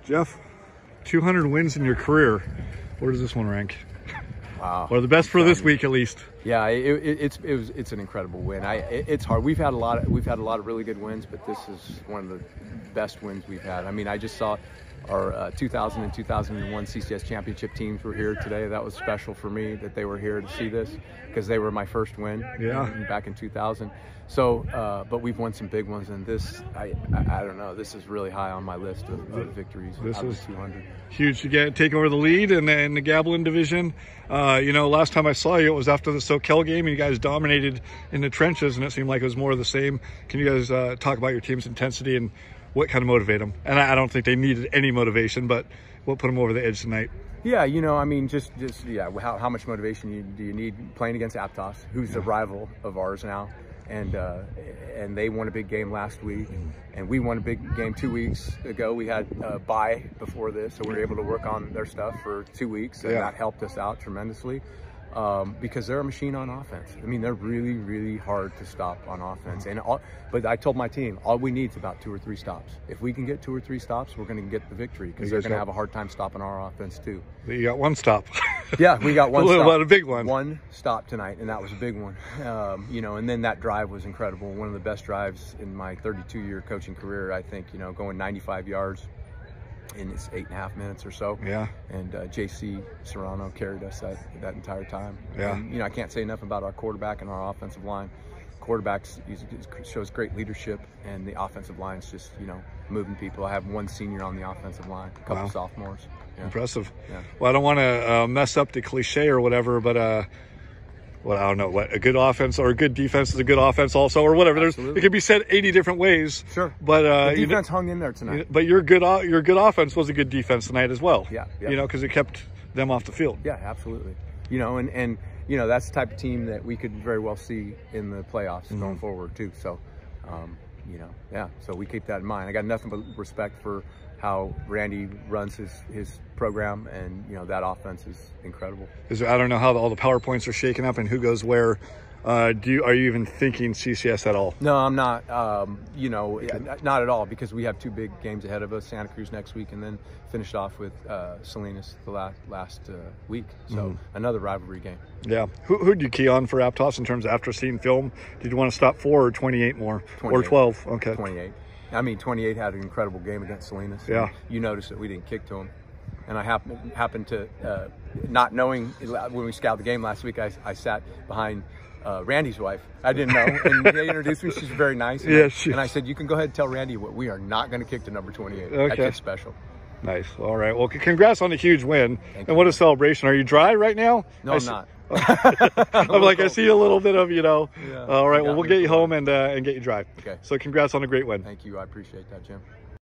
Jeff, 200 wins in your career. Where does this one rank? Wow. Or the best for this week, at least. Yeah, it's an incredible win. It's hard. We've had a lot of really good wins, but this is one of the best wins we've had. I mean, I just saw our 2000 and 2001 CCS championship teams were here today. That was special for me that they were here to see this because they were my first win back in 2000. So, but we've won some big ones, and this, I don't know, this is really high on my list of victories. This is 200. Huge to take over the lead in the Gabilan division. You know, last time I saw you, it was after the SoCal game, and you guys dominated in the trenches, and it seemed like it was more of the same. Can you guys talk about your team's intensity and what kind of motivated them? And I don't think they needed any motivation, but what put them over the edge tonight? Yeah, you know, I mean, just yeah, how much motivation do you need playing against Aptos, who's a rival of ours now? And they won a big game last week, and we won a big game 2 weeks ago. We had a bye before this, so we were able to work on their stuff for 2 weeks, and that helped us out tremendously because they're a machine on offense. I mean, they're really, really hard to stop on offense. But I told my team, all we need is about 2 or 3 stops. If we can get 2 or 3 stops, we're going to get the victory because they're going to have a hard time stopping our offense too. You got 1 stop. Yeah, we got 1 stop. A big one. 1 stop tonight, and that was a big one. You know, and then that drive was incredible. One of the best drives in my 32-year coaching career, I think, you know, going 95 yards in its 8.5 minutes or so. Yeah. And JC Serrano carried us that entire time. Yeah. And, you know, I can't say enough about our quarterback and our offensive line. Quarterbacks shows great leadership, and the offensive line's just, you know, moving people. I have 1 senior on the offensive line, a couple sophomores. Yeah. Impressive. Yeah. Well, I don't want to mess up the cliche or whatever, but well, I don't know what a good offense or a good defense is a good offense also, or whatever. It can be said 80 different ways. Sure. But the defense hung in there tonight. But your good offense was a good defense tonight as well. Yeah. You know, because it kept them off the field. Yeah, absolutely. You know, and you know, that's the type of team that we could very well see in the playoffs going forward too. So, you know, yeah. So we keep that in mind. I got nothing but respect for how Randy runs his program, and you know, that offense is incredible. I don't know how all the PowerPoints are shaken up and who goes where. Are you even thinking CCS at all? No, I'm not. You know, not at all, because we have 2 big games ahead of us: Santa Cruz next week, and then finished off with Salinas the last week. So another rivalry game. Yeah. Who'd you key on for Aptos in terms of after seeing film? Did you want to stop 4 or 28 more 28. Or 12? Okay. 28. I mean, 28 had an incredible game against Salinas. Yeah. You noticed that we didn't kick to him. And I happened to, not knowing, when we scouted the game last week, I sat behind Randy's wife. I didn't know. And they introduced me. She's very nice. And, and I said, you can go ahead and tell Randy we are not going to kick to number 28. Okay. That kid's special. Nice. All right. Well, congrats on a huge win. And what a celebration. Are you dry right now? No, I'm not. I'm like, I see a little bit of, you know. Yeah, all right. Well, we'll get you home and get you dry. Okay. So congrats on a great win. Thank you. I appreciate that, Jim.